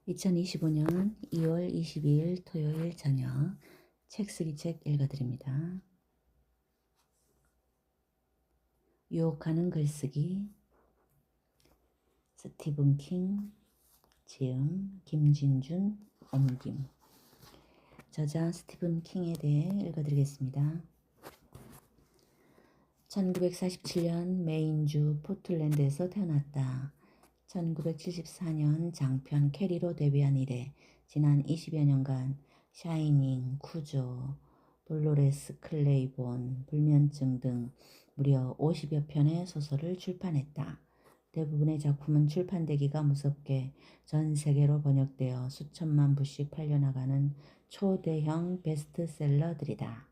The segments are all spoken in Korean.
2025년 2월 22일 토요일 저녁 책쓰기 책 읽어드립니다. 유혹하는 글쓰기 스티븐 킹 지음 김진준 옮김 저자 스티븐 킹에 대해 읽어드리겠습니다. 1947년 메인주 포틀랜드에서 태어났다. 1974년 장편 캐리로 데뷔한 이래 지난 20여 년간 샤이닝, 쿠조, 돌로레스 클레이본, 불면증 등 무려 50여 편의 소설을 출판했다. 대부분의 작품은 출판되기가 무섭게 전 세계로 번역되어 수천만 부씩 팔려나가는 초대형 베스트셀러들이다.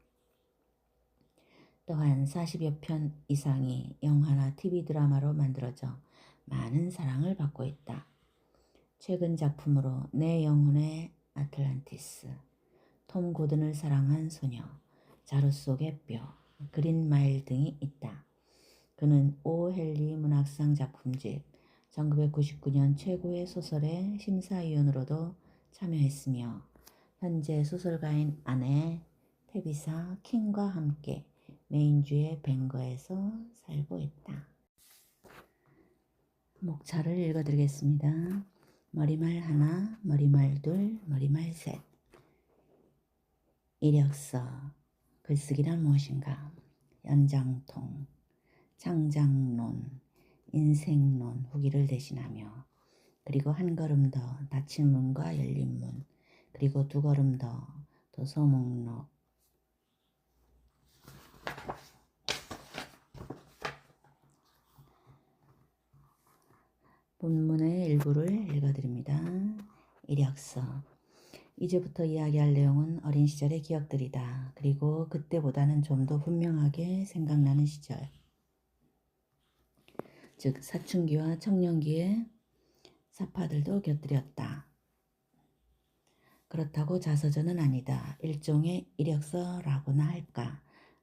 또한 40여 편 이상이 영화나 TV 드라마로 만들어져 많은 사랑을 받고 있다. 최근 작품으로 내 영혼의 아틀란티스, 톰 고든을 사랑한 소녀, 자루 속의 뼈, 그린 마일 등이 있다. 그는 오 헨리 문학상 작품집 1999년 최고의 소설의 심사위원으로도 참여했으며 현재 소설가인 아내 테비사 킹과 함께 메인주의 벵거에서 살고 있다. 목차를 읽어드리겠습니다. 머리말 하나, 머리말 둘, 머리말 셋. 이력서, 글쓰기란 무엇인가, 연장통, 창작론, 인생론 후기를 대신하며 그리고 한 걸음 더 닫힌 문과 열린 문, 그리고 두 걸음 더 도서 목록, 본문의 일부를 읽어드립니다. 이력서. 이제부터 이야기할 내용은 어린 시절의 기억들이다. 그리고 그때보다는 좀 더 분명하게 생각나는 시절. 즉 사춘기와 청년기의 사파들도 곁들였다. 그렇다고 자서전은 아니다. 일종의 이력서라고나 할까.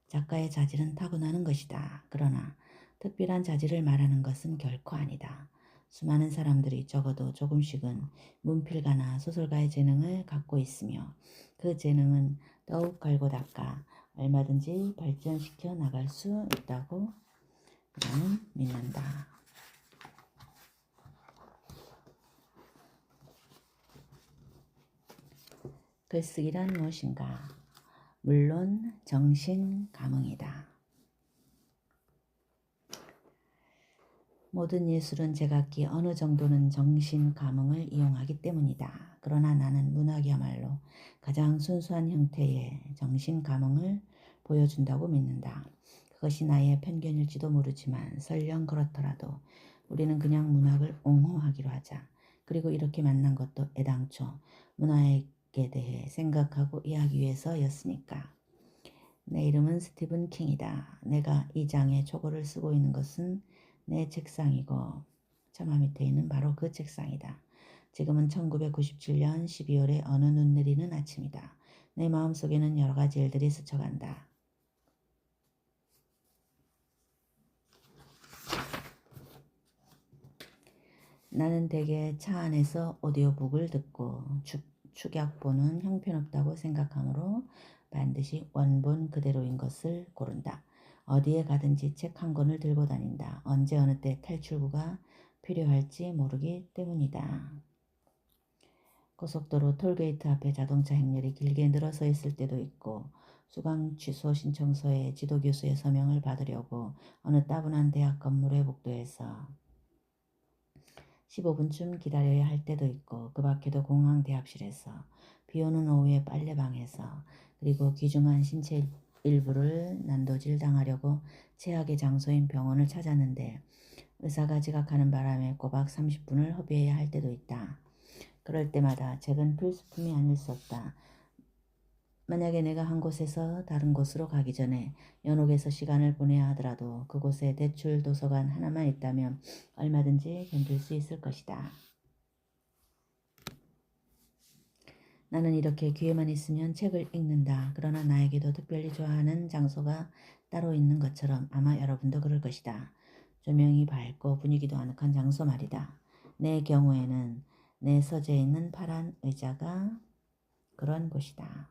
작가의 자질은 타고나는 것이다. 그러나 특별한 자질을 말하는 것은 결코 아니다. 수많은 사람들이 적어도 조금씩은 문필가나 소설가의 재능을 갖고 있으며 그 재능은 더욱 갈고 닦아 얼마든지 발전시켜 나갈 수 있다고 나는 믿는다. 글쓰기란 무엇인가? 물론 정신 감흥이다. 모든 예술은 제각기 어느 정도는 정신 감흥을 이용하기 때문이다. 그러나 나는 문학이야말로 가장 순수한 형태의 정신 감흥을 보여준다고 믿는다. 그것이 나의 편견일지도 모르지만 설령 그렇더라도 우리는 그냥 문학을 옹호하기로 하자. 그리고 이렇게 만난 것도 애당초 문학에 대해 생각하고 이해하기 위해서였으니까. 내 이름은 스티븐 킹이다. 내가 이 장에 초고를 쓰고 있는 것은 내 책상이고 처마 밑에 있는 바로 그 책상이다. 지금은 1997년 12월의 어느 눈 내리는 아침이다. 내 마음속에는 여러 가지 일들이 스쳐간다. 나는 대개 차 안에서 오디오북을 듣고 축약본은 형편없다고 생각하므로 반드시 원본 그대로인 것을 고른다. 어디에 가든지 책 한 권을 들고 다닌다. 언제 어느 때 탈출구가 필요할지 모르기 때문이다. 고속도로 톨게이트 앞에 자동차 행렬이 길게 늘어서 있을 때도 있고 수강 취소 신청서에 지도교수의 서명을 받으려고 어느 따분한 대학 건물의 복도에서 15분쯤 기다려야 할 때도 있고 그 밖에도 공항 대합실에서 비오는 오후의 빨래방에서 그리고 귀중한 신체 일부를 난도질 당하려고 최악의 장소인 병원을 찾았는데 의사가 지각하는 바람에 꼬박 30분을 허비해야 할 때도 있다. 그럴 때마다 책은 필수품이 아닐 수 없다. 만약에 내가 한 곳에서 다른 곳으로 가기 전에 연옥에서 시간을 보내야 하더라도 그곳에 대출 도서관 하나만 있다면 얼마든지 견딜 수 있을 것이다. 나는 이렇게 기회만 있으면 책을 읽는다. 그러나 나에게도 특별히 좋아하는 장소가 따로 있는 것처럼 아마 여러분도 그럴 것이다. 조명이 밝고 분위기도 아늑한 장소 말이다. 내 경우에는 내 서재에 있는 파란 의자가 그런 곳이다.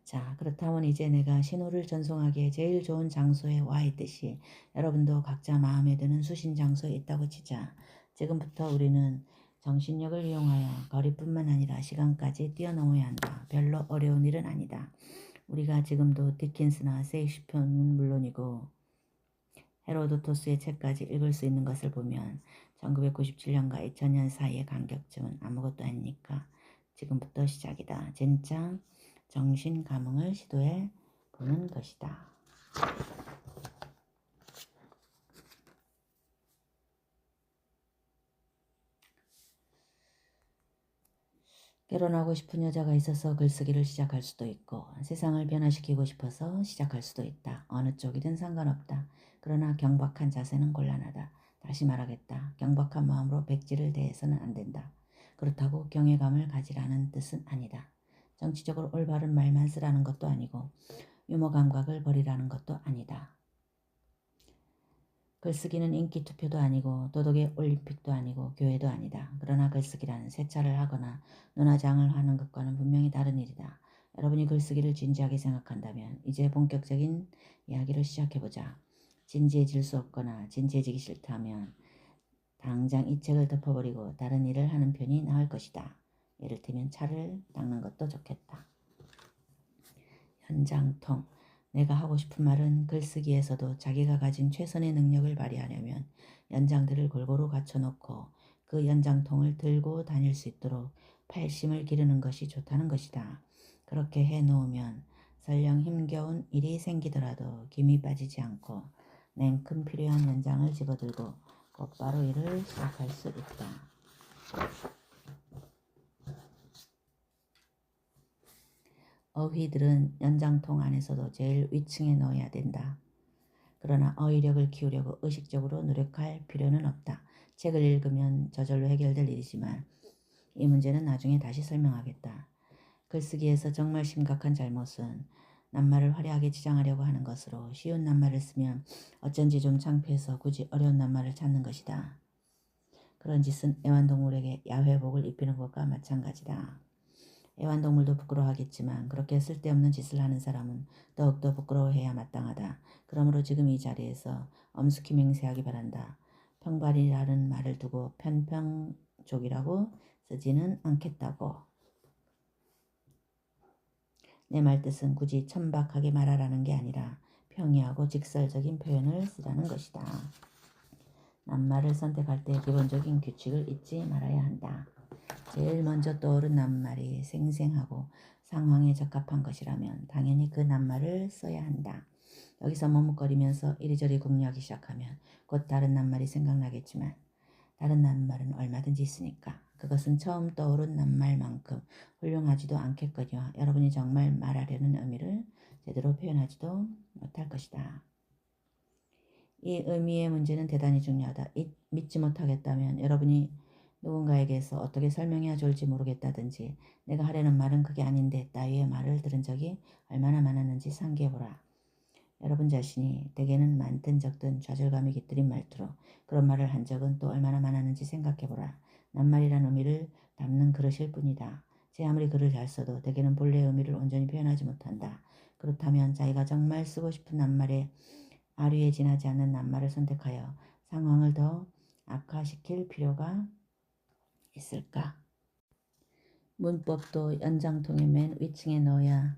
자, 그렇다면 이제 내가 신호를 전송하기에 제일 좋은 장소에 와 있듯이 여러분도 각자 마음에 드는 수신 장소에 있다고 치자. 지금부터 우리는 정신력을 이용하여 거리뿐만 아니라 시간까지 뛰어넘어야 한다. 별로 어려운 일은 아니다. 우리가 지금도 디킨스나 세익스피어는 물론이고 헤로도토스의 책까지 읽을 수 있는 것을 보면 1997년과 2000년 사이의 간격쯤은 아무것도 아니니까 지금부터 시작이다. 진짜 정신 감흥을 시도해 보는 것이다. 결혼하고 싶은 여자가 있어서 글쓰기를 시작할 수도 있고 세상을 변화시키고 싶어서 시작할 수도 있다. 어느 쪽이든 상관없다. 그러나 경박한 자세는 곤란하다. 다시 말하겠다. 경박한 마음으로 백지를 대해서는 안 된다. 그렇다고 경외감을 가지라는 뜻은 아니다. 정치적으로 올바른 말만 쓰라는 것도 아니고 유머 감각을 버리라는 것도 아니다. 글쓰기는 인기 투표도 아니고 도덕의 올림픽도 아니고 교회도 아니다. 그러나 글쓰기라는 세차를 하거나 눈화장을 하는 것과는 분명히 다른 일이다. 여러분이 글쓰기를 진지하게 생각한다면 이제 본격적인 이야기를 시작해보자. 진지해질 수 없거나 진지해지기 싫다면 당장 이 책을 덮어버리고 다른 일을 하는 편이 나을 것이다. 예를 들면 차를 닦는 것도 좋겠다. 현장통. 내가 하고 싶은 말은 글쓰기에서도 자기가 가진 최선의 능력을 발휘하려면 연장들을 골고루 갖춰놓고 그 연장통을 들고 다닐 수 있도록 팔심을 기르는 것이 좋다는 것이다. 그렇게 해놓으면 설령 힘겨운 일이 생기더라도 김이 빠지지 않고 냉큼 필요한 연장을 집어들고 곧바로 일을 시작할 수 있다. 어휘들은 연장통 안에서도 제일 위층에 넣어야 된다. 그러나 어휘력을 키우려고 의식적으로 노력할 필요는 없다. 책을 읽으면 저절로 해결될 일이지만 이 문제는 나중에 다시 설명하겠다. 글쓰기에서 정말 심각한 잘못은 낱말을 화려하게 지장하려고 하는 것으로 쉬운 낱말을 쓰면 어쩐지 좀 창피해서 굳이 어려운 낱말을 찾는 것이다. 그런 짓은 애완동물에게 야회복을 입히는 것과 마찬가지다. 애완동물도 부끄러워하겠지만 그렇게 쓸데없는 짓을 하는 사람은 더욱더 부끄러워해야 마땅하다. 그러므로 지금 이 자리에서 엄숙히 맹세하기 바란다. 평발이라는 말을 두고 편평족이라고 쓰지는 않겠다고. 내 말뜻은 굳이 천박하게 말하라는 게 아니라 평이하고 직설적인 표현을 쓰라는 것이다. 낱말을 선택할 때 기본적인 규칙을 잊지 말아야 한다. 제일 먼저 떠오른 낱말이 생생하고 상황에 적합한 것이라면 당연히 그 낱말을 써야 한다. 여기서 머뭇거리면서 이리저리 궁리하기 시작하면 곧 다른 낱말이 생각나겠지만 다른 낱말은 얼마든지 있으니까 그것은 처음 떠오른 낱말만큼 훌륭하지도 않겠거니와 여러분이 정말 말하려는 의미를 제대로 표현하지도 못할 것이다. 이 의미의 문제는 대단히 중요하다. 믿지 못하겠다면 여러분이 누군가에게서 어떻게 설명해야 좋을지 모르겠다든지 내가 하려는 말은 그게 아닌데 따위의 말을 들은 적이 얼마나 많았는지 상기해보라. 여러분 자신이 대개는 많든 적든 좌절감이 깃들인 말투로 그런 말을 한 적은 또 얼마나 많았는지 생각해보라. 낱말이란 의미를 담는 그릇일 뿐이다. 제 아무리 글을 잘 써도 대개는 본래의 의미를 온전히 표현하지 못한다. 그렇다면 자기가 정말 쓰고 싶은 낱말에 아류에 지나지 않는 낱말을 선택하여 상황을 더 악화시킬 필요가 있을까? 문법도 연장통의 맨 위층에 넣어야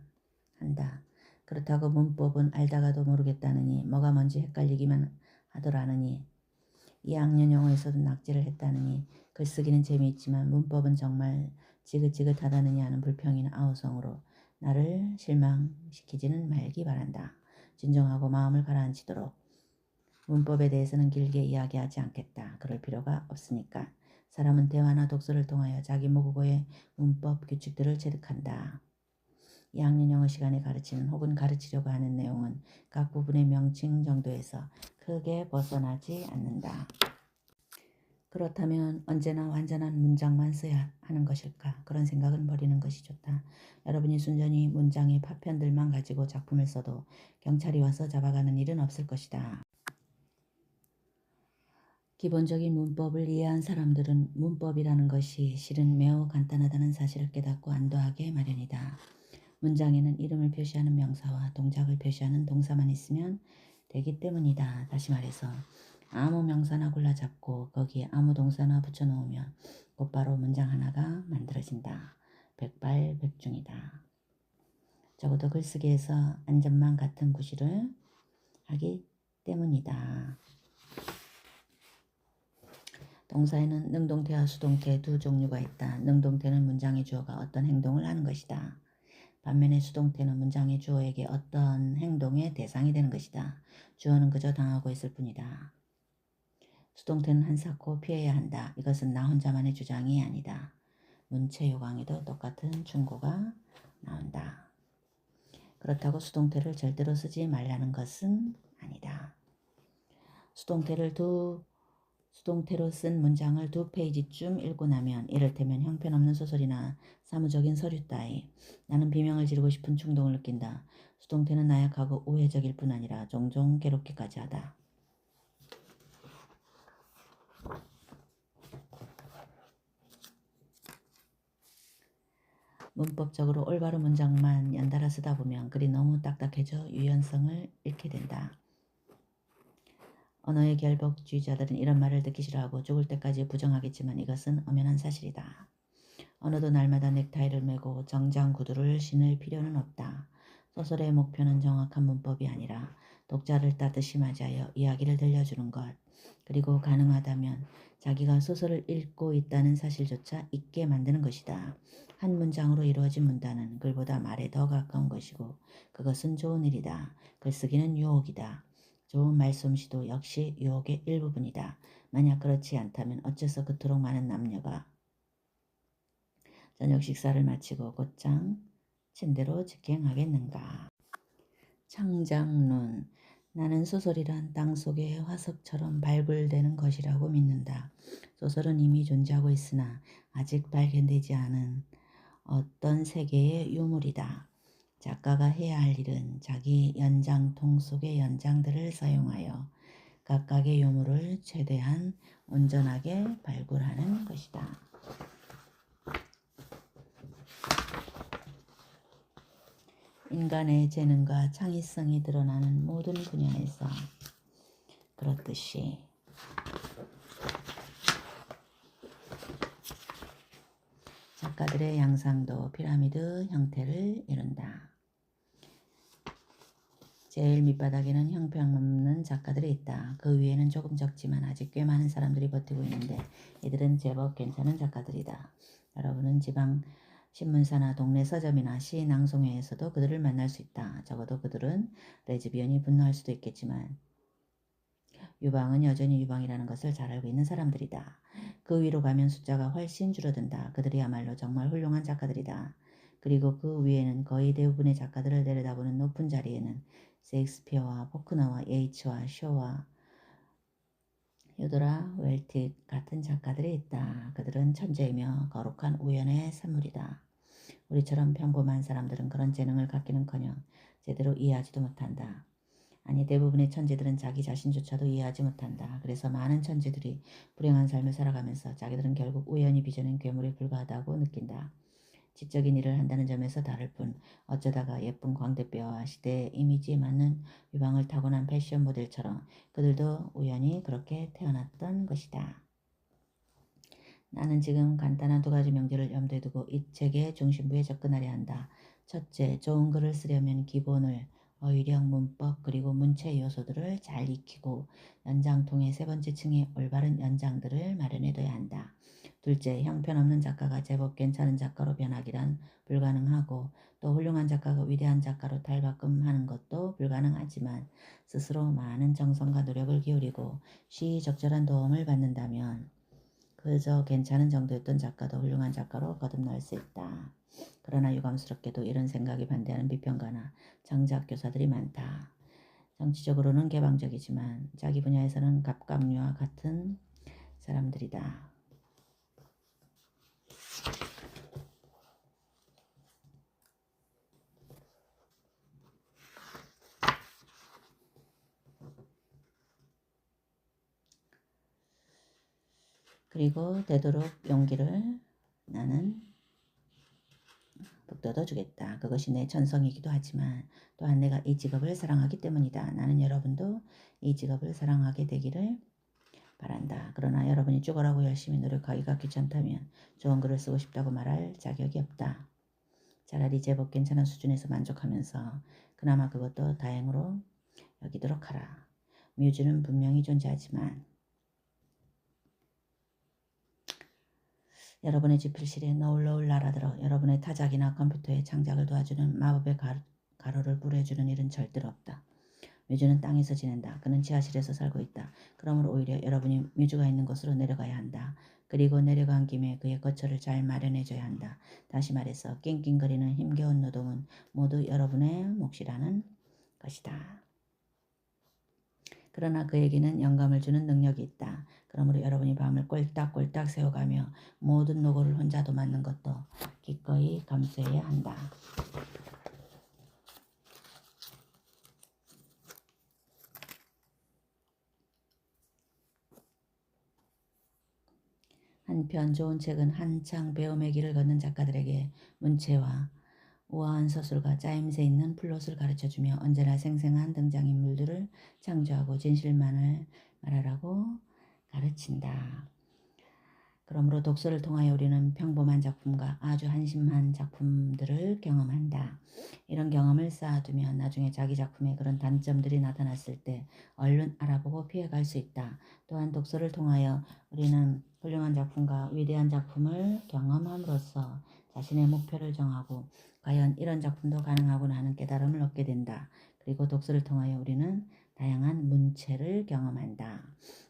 한다. 그렇다고 문법은 알다가도 모르겠다느니 뭐가 뭔지 헷갈리기만 하더라느니 2학년 영어에서도 낙제를 했다느니 글쓰기는 재미있지만 문법은 정말 지긋지긋하다느니 하는 불평이나 아우성으로 나를 실망시키지는 말기 바란다. 진정하고 마음을 가라앉히도록. 문법에 대해서는 길게 이야기하지 않겠다. 그럴 필요가 없으니까. 사람은 대화나 독서를 통하여 자기 모국어의 문법 규칙들을 체득한다. 2학년 영어 시간에 가르치는 혹은 가르치려고 하는 내용은 각 부분의 명칭 정도에서 크게 벗어나지 않는다. 그렇다면 언제나 완전한 문장만 써야 하는 것일까? 그런 생각은 버리는 것이 좋다. 여러분이 순전히 문장의 파편들만 가지고 작품을 써도 경찰이 와서 잡아가는 일은 없을 것이다. 기본적인 문법을 이해한 사람들은 문법이라는 것이 실은 매우 간단하다는 사실을 깨닫고 안도하게 마련이다. 문장에는 이름을 표시하는 명사와 동작을 표시하는 동사만 있으면 되기 때문이다. 다시 말해서 아무 명사나 골라잡고 거기에 아무 동사나 붙여놓으면 곧바로 문장 하나가 만들어진다. 백발백중이다. 적어도 글쓰기에서 안전만 같은 구실을 하기 때문이다. 동사에는 능동태와 수동태 두 종류가 있다. 능동태는 문장의 주어가 어떤 행동을 하는 것이다. 반면에 수동태는 문장의 주어에게 어떤 행동의 대상이 되는 것이다. 주어는 그저 당하고 있을 뿐이다. 수동태는 한사코 피해야 한다. 이것은 나 혼자만의 주장이 아니다. 문체요강에도 똑같은 충고가 나온다. 그렇다고 수동태를 절대로 쓰지 말라는 것은 아니다. 수동태로 쓴 문장을 2페이지쯤 읽고 나면 이를테면 형편없는 소설이나 사무적인 서류 따위 나는 비명을 지르고 싶은 충동을 느낀다. 수동태는 나약하고 우회적일 뿐 아니라 종종 괴롭기까지 하다. 문법적으로 올바른 문장만 연달아 쓰다 보면 글이 너무 딱딱해져 유연성을 잃게 된다. 언어의 결벽주의자들은 이런 말을 듣기 싫어하고 죽을 때까지 부정하겠지만 이것은 엄연한 사실이다. 어느도 날마다 넥타이를 메고 정장 구두를 신을 필요는 없다. 소설의 목표는 정확한 문법이 아니라 독자를 따뜻이 맞이하여 이야기를 들려주는 것, 그리고 가능하다면 자기가 소설을 읽고 있다는 사실조차 잊게 만드는 것이다. 한 문장으로 이루어진 문단은 글보다 말에 더 가까운 것이고 그것은 좋은 일이다. 글쓰기는 유혹이다. 좋은 말솜씨도 역시 유혹의 일부분이다. 만약 그렇지 않다면 어째서 그토록 많은 남녀가 저녁 식사를 마치고 곧장 침대로 직행하겠는가. 창작론. 나는 소설이란 땅속의 화석처럼 발굴되는 것이라고 믿는다. 소설은 이미 존재하고 있으나 아직 발견되지 않은 어떤 세계의 유물이다. 작가가 해야 할 일은 자기 연장통 속의 연장들을 사용하여 각각의 유물을 최대한 온전하게 발굴하는 것이다. 인간의 재능과 창의성이 드러나는 모든 분야에서 그렇듯이 작가들의 양상도 피라미드 형태를 이룬다. 제일 밑바닥에는 형편없는 작가들이 있다. 그 위에는 조금 적지만 아직 꽤 많은 사람들이 버티고 있는데 이들은 제법 괜찮은 작가들이다. 여러분은 지방 신문사나 동네 서점이나 시 낭송회에서도 그들을 만날 수 있다. 적어도 그들은 레즈비언이 분노할 수도 있겠지만 유방은 여전히 유방이라는 것을 잘 알고 있는 사람들이다. 그 위로 가면 숫자가 훨씬 줄어든다. 그들이야말로 정말 훌륭한 작가들이다. 그리고 그 위에는 거의 대부분의 작가들을 내려다보는 높은 자리에는 셰익스피어와 포크너와 예이츠와 쇼와 휴드라 웰틱 같은 작가들이 있다. 그들은 천재이며 거룩한 우연의 산물이다. 우리처럼 평범한 사람들은 그런 재능을 갖기는커녕 제대로 이해하지도 못한다. 아니, 대부분의 천재들은 자기 자신조차도 이해하지 못한다. 그래서 많은 천재들이 불행한 삶을 살아가면서 자기들은 결국 우연히 빚어낸 괴물에 불과하다고 느낀다. 지적인 일을 한다는 점에서 다를 뿐 어쩌다가 예쁜 광대뼈와 시대의 이미지에 맞는 유방을 타고난 패션 모델처럼 그들도 우연히 그렇게 태어났던 것이다. 나는 지금 간단한 2가지 명제를 염두에 두고 이 책의 중심부에 접근하려 한다. 첫째, 좋은 글을 쓰려면 기본을 어휘력, 문법, 그리고 문체 요소들을 잘 익히고 연장통의 3번째 층에 올바른 연장들을 마련해둬야 한다. 둘째, 형편없는 작가가 제법 괜찮은 작가로 변하기란 불가능하고 또 훌륭한 작가가 위대한 작가로 탈바꿈하는 것도 불가능하지만 스스로 많은 정성과 노력을 기울이고 시의적절한 도움을 받는다면 그저 괜찮은 정도였던 작가도 훌륭한 작가로 거듭날 수 있다. 그러나 유감스럽게도 이런 생각에 반대하는 비평가나 정작 교사들이 많다. 정치적으로는 개방적이지만 자기 분야에서는 갑각류와 같은 사람들이다. 그리고 되도록 용기를 나는 북돋워 주겠다. 그것이 내 전성이기도 하지만 또한 내가 이 직업을 사랑하기 때문이다. 나는 여러분도 이 직업을 사랑하게 되기를 바란다. 그러나 여러분이 죽어라고 열심히 노력하기가 귀찮다면 좋은 글을 쓰고 싶다고 말할 자격이 없다. 차라리 제법 괜찮은 수준에서 만족하면서 그나마 그것도 다행으로 여기도록 하라. 뮤즈는 분명히 존재하지만 여러분의 지필실에 너울너울 날아들어 여러분의 타작이나 컴퓨터의 창작을 도와주는 마법의 가루를 뿌려주는 일은 절대로 없다. 뮤즈는 땅에서 지낸다. 그는 지하실에서 살고 있다. 그러므로 오히려 여러분이 뮤즈가 있는 곳으로 내려가야 한다. 그리고 내려간 김에 그의 거처를 잘 마련해줘야 한다. 다시 말해서 낑낑거리는 힘겨운 노동은 모두 여러분의 몫이라는 것이다. 그러나 그에게는 영감을 주는 능력이 있다. 그러므로 여러분이 밤을 꼴딱꼴딱 새워가며 모든 노고를 혼자 도맡는 것도 기꺼이 감수해야 한다. 한편 좋은 책은 한창 배움의 길을 걷는 작가들에게 문체와 우아한 서술과 짜임새 있는 플롯을 가르쳐주며 언제나 생생한 등장인물들을 창조하고 진실만을 말하라고 가르친다. 그러므로 독서를 통하여 우리는 평범한 작품과 아주 한심한 작품들을 경험한다. 이런 경험을 쌓아두면 나중에 자기 작품에 그런 단점들이 나타났을 때 얼른 알아보고 피해갈 수 있다. 또한 독서를 통하여 우리는 훌륭한 작품과 위대한 작품을 경험함으로써 자신의 목표를 정하고 과연 이런 작품도 가능하구나 하는 깨달음을 얻게 된다. 그리고 독서를 통하여 우리는 다양한 문체를 경험한다.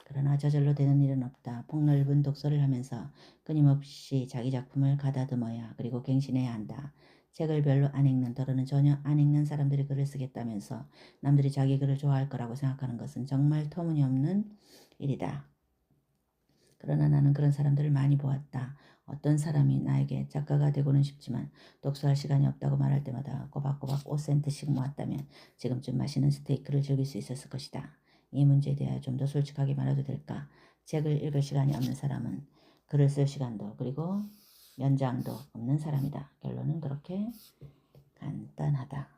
그러나 저절로 되는 일은 없다. 폭넓은 독서를 하면서 끊임없이 자기 작품을 가다듬어야 그리고 갱신해야 한다. 책을 별로 안 읽는 더러는 전혀 안 읽는 사람들이 글을 쓰겠다면서 남들이 자기 글을 좋아할 거라고 생각하는 것은 정말 터무니없는 일이다. 그러나 나는 그런 사람들을 많이 보았다. 어떤 사람이 나에게 작가가 되고는 싶지만 독서할 시간이 없다고 말할 때마다 꼬박꼬박 5센트씩 모았다면 지금쯤 맛있는 스테이크를 즐길 수 있었을 것이다. 이 문제에 대하여 좀 더 솔직하게 말해도 될까? 책을 읽을 시간이 없는 사람은 글을 쓸 시간도 그리고 연장도 없는 사람이다. 결론은 그렇게 간단하다.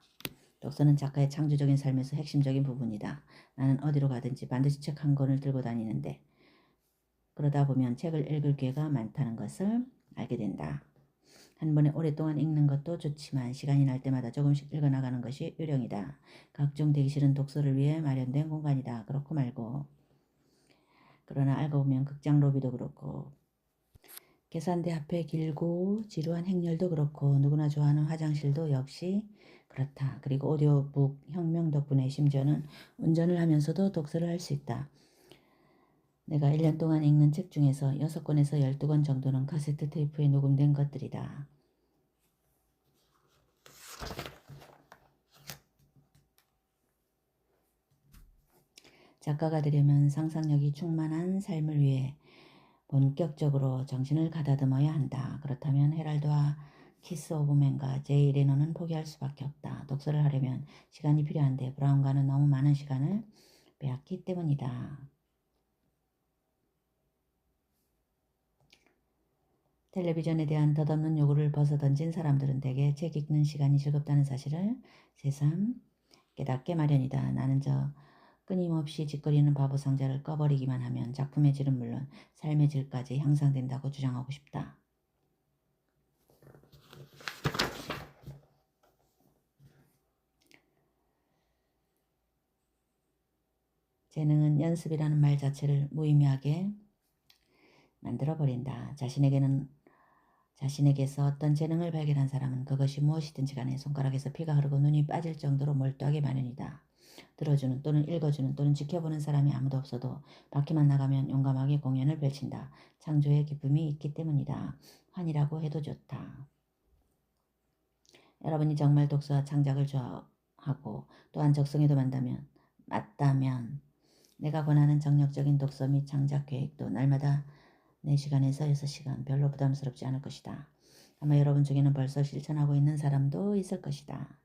독서는 작가의 창조적인 삶에서 핵심적인 부분이다. 나는 어디로 가든지 반드시 책 한 권을 들고 다니는데 그러다 보면 책을 읽을 기회가 많다는 것을 알게 된다. 한 번에 오랫동안 읽는 것도 좋지만 시간이 날 때마다 조금씩 읽어나가는 것이 요령이다. 각종 대기실은 독서를 위해 마련된 공간이다. 그렇고 말고. 그러나 알고 보면 극장 로비도 그렇고 계산대 앞에 길고 지루한 행렬도 그렇고 누구나 좋아하는 화장실도 역시 그렇다. 그리고 오디오북 혁명 덕분에 심지어는 운전을 하면서도 독서를 할 수 있다. 내가 1년 동안 읽는 책 중에서 6권에서 12권 정도는 카세트 테이프에 녹음된 것들이다. 작가가 되려면 상상력이 충만한 삶을 위해 본격적으로 정신을 가다듬어야 한다. 그렇다면 헤랄드와 키스 오브 맨과 제이 레노는 포기할 수밖에 없다. 독서를 하려면 시간이 필요한데 브라운과는 너무 많은 시간을 빼앗기 때문이다. 텔레비전에 대한 덧없는 요구를 벗어던진 사람들은 대개 책 읽는 시간이 즐겁다는 사실을 새삼 깨닫게 마련이다. 나는 저 끊임없이 짓거리는 바보 상자를 꺼버리기만 하면 작품의 질은 물론 삶의 질까지 향상된다고 주장하고 싶다. 재능은 연습이라는 말 자체를 무의미하게 만들어버린다. 자신에게서 어떤 재능을 발견한 사람은 그것이 무엇이든지 간에 손가락에서 피가 흐르고 눈이 빠질 정도로 몰두하게 마련이다. 들어주는 또는 읽어주는 또는 지켜보는 사람이 아무도 없어도 밖에만 나가면 용감하게 공연을 펼친다. 창조의 기쁨이 있기 때문이다. 환이라고 해도 좋다. 여러분이 정말 독서와 창작을 좋아하고 또한 적성에도 맞다면 내가 권하는 정력적인 독서 및 창작 계획도 날마다 4시간에서 6시간 별로 부담스럽지 않을 것이다. 아마 여러분 중에는 벌써 실천하고 있는 사람도 있을 것이다.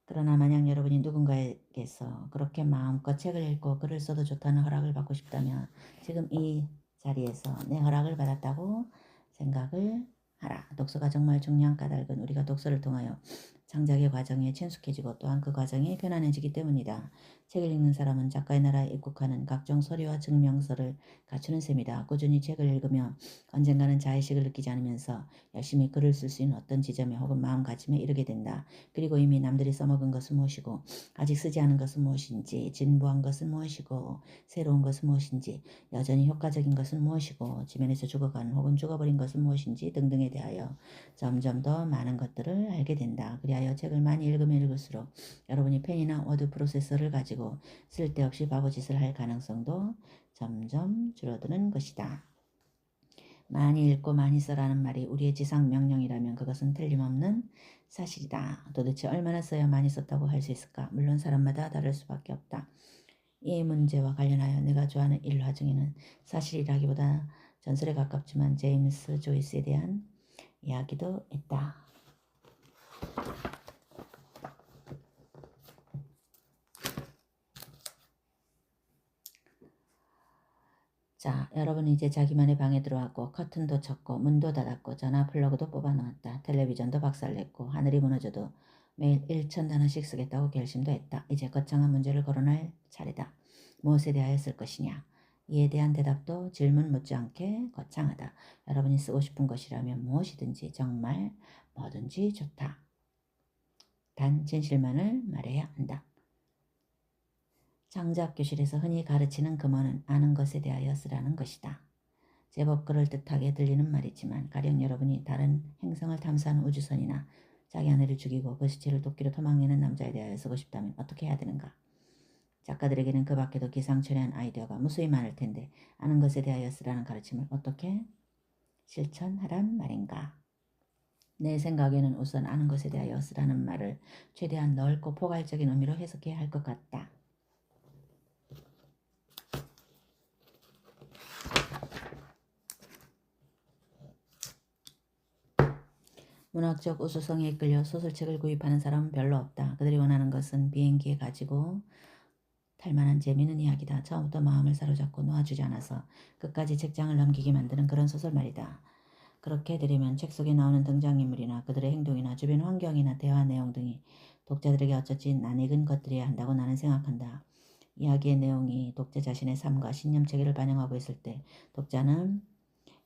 그러나 만약 여러분이 누군가에게서 그렇게 마음껏 책을 읽고 글을 써도 좋다는 허락을 받고 싶다면 지금 이 자리에서 내 허락을 받았다고 생각을 하라. 독서가 정말 중요한 까닭은 우리가 독서를 통하여 창작의 과정에 친숙해지고 또한 그 과정이 편안해지기 때문이다. 책을 읽는 사람은 작가의 나라에 입국하는 각종 서류와 증명서를 갖추는 셈이다. 꾸준히 책을 읽으며 언젠가는 자의식을 느끼지 않으면서 열심히 글을 쓸 수 있는 어떤 지점에 혹은 마음가짐에 이르게 된다. 그리고 이미 남들이 써먹은 것은 무엇이고 아직 쓰지 않은 것은 무엇인지, 진부한 것은 무엇이고 새로운 것은 무엇인지, 여전히 효과적인 것은 무엇이고 지면에서 죽어가는 혹은 죽어버린 것은 무엇인지 등등에 대하여 점점 더 많은 것들을 알게 된다. 그리하여 책을 많이 읽으면 읽을수록 여러분이 펜이나 워드 프로세서를 가지고 쓸데없이 바보짓을 할 가능성도 점점 줄어드는 것이다. 많이 읽고 많이 써라는 말이 우리의 지상 명령이라면 그것은 틀림없는 사실이다. 도대체 얼마나 써야 많이 썼다고 할 수 있을까? 물론 사람마다 다를 수밖에 없다. 이 문제와 관련하여 내가 좋아하는 일화 중에는 사실이라기보다 전설에 가깝지만 제임스 조이스에 대한 이야기도 있다. 자, 여러분은 이제 자기만의 방에 들어왔고 커튼도 쳤고 문도 닫았고 전화 플러그도 뽑아놓았다. 텔레비전도 박살냈고 하늘이 무너져도 매일 1,000단어씩 쓰겠다고 결심도 했다. 이제 거창한 문제를 거론할 차례다. 무엇에 대하여 쓸 것이냐? 이에 대한 대답도 질문 못지않게 거창하다. 여러분이 쓰고 싶은 것이라면 무엇이든지 정말 뭐든지 좋다. 단 진실만을 말해야 한다. 창작교실에서 흔히 가르치는 금어는 아는 것에 대하여 쓰라는 것이다. 제법 그럴듯하게 들리는 말이지만 가령 여러분이 다른 행성을 탐사하는 우주선이나 자기 아내를 죽이고 그 시체를 도끼로 토막내는 남자에 대하여 쓰고 싶다면 어떻게 해야 되는가? 작가들에게는 그 밖에도 기상천외한 아이디어가 무수히 많을 텐데 아는 것에 대하여 쓰라는 가르침을 어떻게 실천하란 말인가? 내 생각에는 우선 아는 것에 대하여 쓰라는 말을 최대한 넓고 포괄적인 의미로 해석해야 할 것 같다. 문학적 우수성에 이끌려 소설책을 구입하는 사람은 별로 없다. 그들이 원하는 것은 비행기에 가지고 탈만한 재미있는 이야기다. 처음부터 마음을 사로잡고 놓아주지 않아서 끝까지 책장을 넘기게 만드는 그런 소설 말이다. 그렇게 되려면 책 속에 나오는 등장인물이나 그들의 행동이나 주변 환경이나 대화 내용 등이 독자들에게 어쩌지 낯익은 것들이어야 한다고 나는 생각한다. 이야기의 내용이 독자 자신의 삶과 신념체계를 반영하고 있을 때 독자는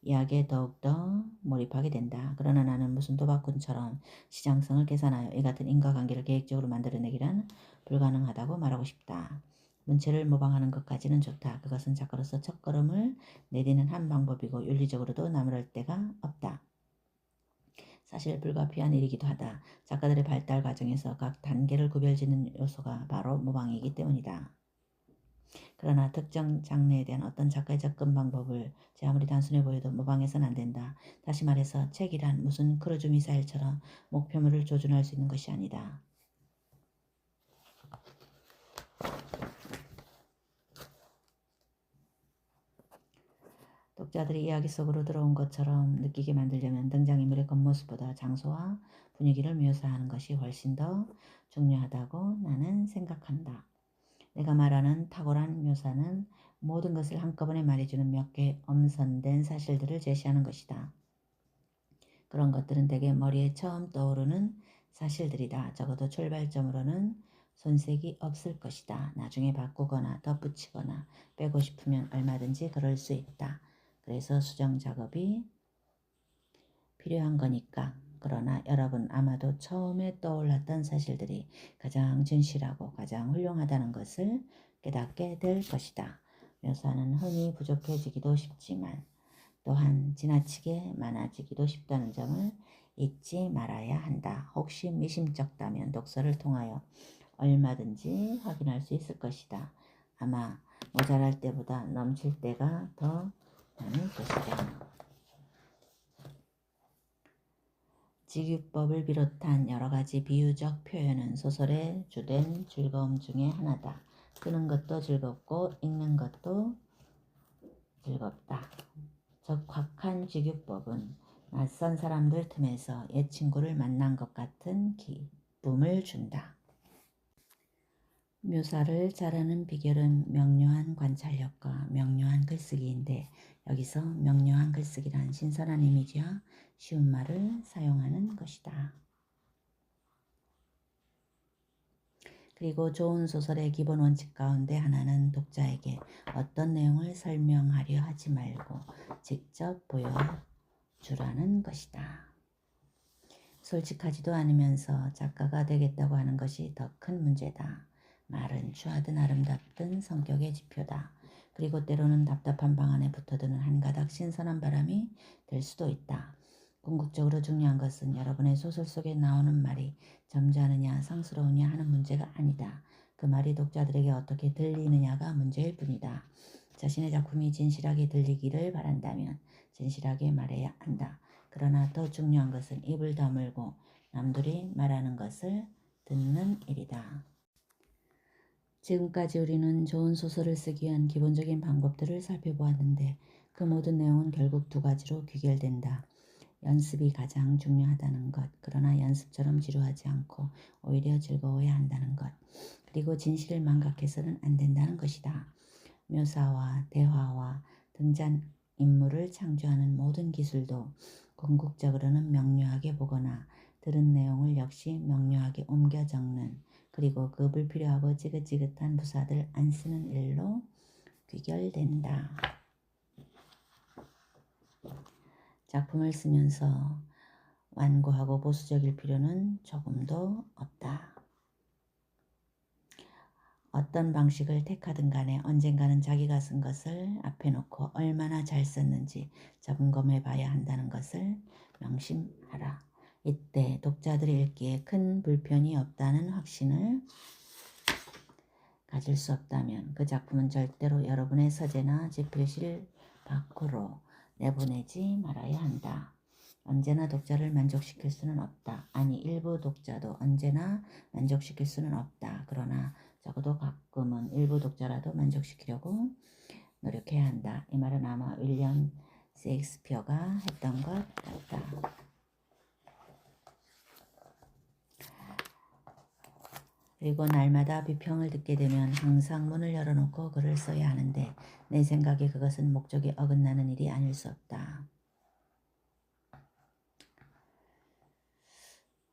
이야기에 더욱더 몰입하게 된다. 그러나 나는 무슨 도박꾼처럼 시장성을 계산하여 이 같은 인과관계를 계획적으로 만들어내기란 불가능하다고 말하고 싶다. 문체를 모방하는 것까지는 좋다. 그것은 작가로서 첫걸음을 내디는 한 방법이고 윤리적으로도 나무랄 데가 없다. 사실 불가피한 일이기도 하다. 작가들의 발달 과정에서 각 단계를 구별짓는 요소가 바로 모방이기 때문이다. 그러나 특정 장르에 대한 어떤 작가의 접근 방법을 제 아무리 단순해 보여도 모방해서는 안 된다. 다시 말해서 책이란 무슨 크루즈 미사일처럼 목표물을 조준할 수 있는 것이 아니다. 독자들이 이야기 속으로 들어온 것처럼 느끼게 만들려면 등장인물의 겉모습보다 장소와 분위기를 묘사하는 것이 훨씬 더 중요하다고 나는 생각한다. 내가 말하는 탁월한 묘사는 모든 것을 한꺼번에 말해주는 몇 개의 엄선된 사실들을 제시하는 것이다. 그런 것들은 대개 머리에 처음 떠오르는 사실들이다. 적어도 출발점으로는 손색이 없을 것이다. 나중에 바꾸거나 덧붙이거나 빼고 싶으면 얼마든지 그럴 수 있다. 그래서 수정 작업이 필요한 거니까. 그러나 여러분 아마도 처음에 떠올랐던 사실들이 가장 진실하고 가장 훌륭하다는 것을 깨닫게 될 것이다. 묘사는 흔히 부족해지기도 쉽지만 또한 지나치게 많아지기도 쉽다는 점을 잊지 말아야 한다. 혹시 미심쩍다면 독서를 통하여 얼마든지 확인할 수 있을 것이다. 아마 모자랄 때보다 넘칠 때가 더 많을 것이다. 직유법을 비롯한 여러 가지 비유적 표현은 소설의 주된 즐거움 중에 하나다. 쓰는 것도 즐겁고 읽는 것도 즐겁다. 적확한 직유법은 낯선 사람들 틈에서 옛 친구를 만난 것 같은 기쁨을 준다. 묘사를 잘하는 비결은 명료한 관찰력과 명료한 글쓰기인데 여기서 명료한 글쓰기란 신선한 이미지와 쉬운 말을 사용하는 것이다. 그리고 좋은 소설의 기본 원칙 가운데 하나는 독자에게 어떤 내용을 설명하려 하지 말고 직접 보여주라는 것이다. 솔직하지도 않으면서 작가가 되겠다고 하는 것이 더 큰 문제다. 말은 추하든 아름답든 성격의 지표다. 그리고 때로는 답답한 방 안에 붙어드는 한 가닥 신선한 바람이 될 수도 있다. 궁극적으로 중요한 것은 여러분의 소설 속에 나오는 말이 점잖으냐 상스러우냐 하는 문제가 아니다. 그 말이 독자들에게 어떻게 들리느냐가 문제일 뿐이다. 자신의 작품이 진실하게 들리기를 바란다면 진실하게 말해야 한다. 그러나 더 중요한 것은 입을 다물고 남들이 말하는 것을 듣는 일이다. 지금까지 우리는 좋은 소설을 쓰기 위한 기본적인 방법들을 살펴보았는데 그 모든 내용은 결국 두 가지로 귀결된다. 연습이 가장 중요하다는 것, 그러나 연습처럼 지루하지 않고 오히려 즐거워야 한다는 것, 그리고 진실을 망각해서는 안 된다는 것이다. 묘사와 대화와 등장인물을 창조하는 모든 기술도 궁극적으로는 명료하게 보거나 들은 내용을 역시 명료하게 옮겨 적는, 그리고 그 불필요하고 지긋지긋한 부사들 안 쓰는 일로 귀결된다. 작품을 쓰면서 완고하고 보수적일 필요는 조금도 없다. 어떤 방식을 택하든 간에 언젠가는 자기가 쓴 것을 앞에 놓고 얼마나 잘 썼는지 점검해 봐야 한다는 것을 명심하라. 이때 독자들이 읽기에 큰 불편이 없다는 확신을 가질 수 없다면 그 작품은 절대로 여러분의 서재나 집필실 밖으로 내보내지 말아야 한다. 언제나 독자를 만족시킬 수는 없다. 아니, 일부 독자도 언제나 만족시킬 수는 없다. 그러나 적어도 가끔은 일부 독자라도 만족시키려고 노력해야 한다. 이 말은 아마 윌리엄 셰익스피어가 했던 것 같다. 그리고 날마다 비평을 듣게 되면 항상 문을 열어놓고 글을 써야 하는데 내 생각에 그것은 목적에 어긋나는 일이 아닐 수 없다.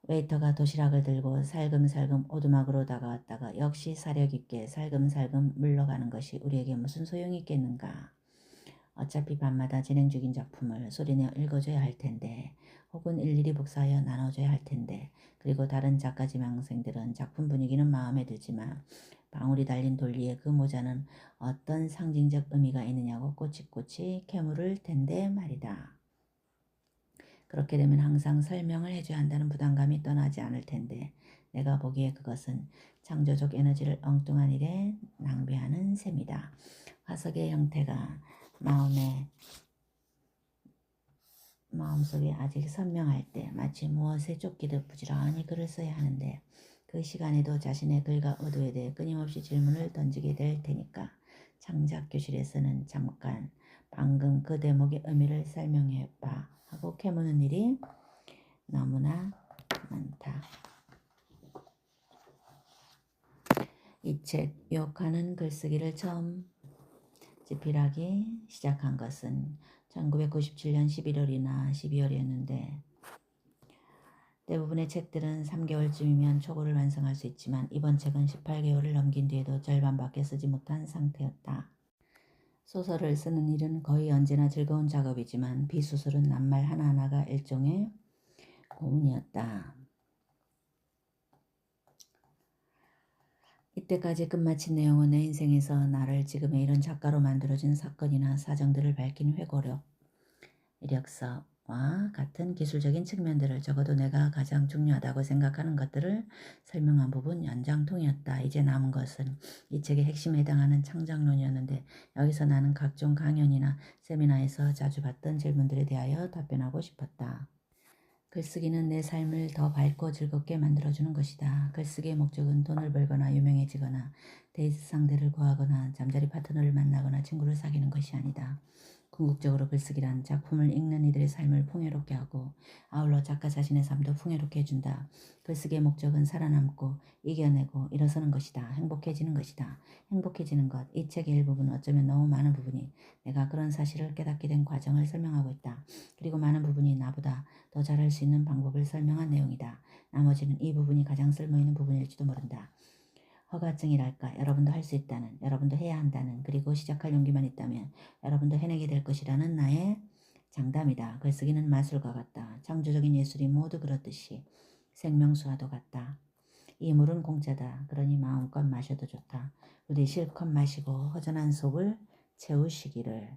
웨이터가 도시락을 들고 살금살금 오두막으로 다가왔다가 역시 사려깊게 살금살금 물러가는 것이 우리에게 무슨 소용이 있겠는가. 어차피 밤마다 진행 중인 작품을 소리내어 읽어줘야 할 텐데, 혹은 일일이 복사하여 나눠줘야 할 텐데, 그리고 다른 작가 지망생들은 작품 분위기는 마음에 들지만 방울이 달린 돌리에 그 모자는 어떤 상징적 의미가 있느냐고 꼬치꼬치 캐물을 텐데 말이다. 그렇게 되면 항상 설명을 해줘야 한다는 부담감이 떠나지 않을 텐데 내가 보기에 그것은 창조적 에너지를 엉뚱한 일에 낭비하는 셈이다. 화석의 형태가 마음속에 아직 선명할 때 마치 무엇에 쫓기듯 부지런히 글을 써야 하는데 그 시간에도 자신의 글과 의도에 대해 끊임없이 질문을 던지게 될 테니까 창작 교실에서는 잠깐 방금 그 대목의 의미를 설명해 봐 하고 캐무는 일이 너무나 많다. 이 책 유혹하는 글쓰기를 처음 집필하기 시작한 것은 1997년 11월이나 12월이었는데 대부분의 책들은 3개월쯤이면 초고를 완성할 수 있지만 이번 책은 18개월을 넘긴 뒤에도 절반밖에 쓰지 못한 상태였다. 소설을 쓰는 일은 거의 언제나 즐거운 작업이지만 비소설은 낱말 하나하나가 일종의 고문이었다. 이때까지 끝마친 내용은 내 인생에서 나를 지금의 이런 작가로 만들어준 사건이나 사정들을 밝힌 회고록, 이력서와 같은 기술적인 측면들을 적어도 내가 가장 중요하다고 생각하는 것들을 설명한 부분 연장통이었다. 이제 남은 것은 이 책의 핵심에 해당하는 창작론이었는데 여기서 나는 각종 강연이나 세미나에서 자주 받던 질문들에 대하여 답변하고 싶었다. 글쓰기는 내 삶을 더 밝고 즐겁게 만들어주는 것이다. 글쓰기의 목적은 돈을 벌거나 유명해지거나 데이트 상대를 구하거나 잠자리 파트너를 만나거나 친구를 사귀는 것이 아니다. 궁극적으로 글쓰기란 작품을 읽는 이들의 삶을 풍요롭게 하고 아울러 작가 자신의 삶도 풍요롭게 해준다. 글쓰기의 목적은 살아남고 이겨내고 일어서는 것이다. 행복해지는 것이다. 행복해지는 것. 이 책의 일부분은 어쩌면 너무 많은 부분이 내가 그런 사실을 깨닫게 된 과정을 설명하고 있다. 그리고 많은 부분이 나보다 더 잘할 수 있는 방법을 설명한 내용이다. 나머지는 이 부분이 가장 쓸모있는 부분일지도 모른다. 허가증이랄까, 여러분도 할 수 있다는, 여러분도 해야 한다는, 그리고 시작할 용기만 있다면 여러분도 해내게 될 것이라는 나의 장담이다. 글쓰기는 마술과 같다. 창조적인 예술이 모두 그렇듯이 생명수와도 같다. 이 물은 공짜다. 그러니 마음껏 마셔도 좋다. 부디 실컷 마시고 허전한 속을 채우시기를.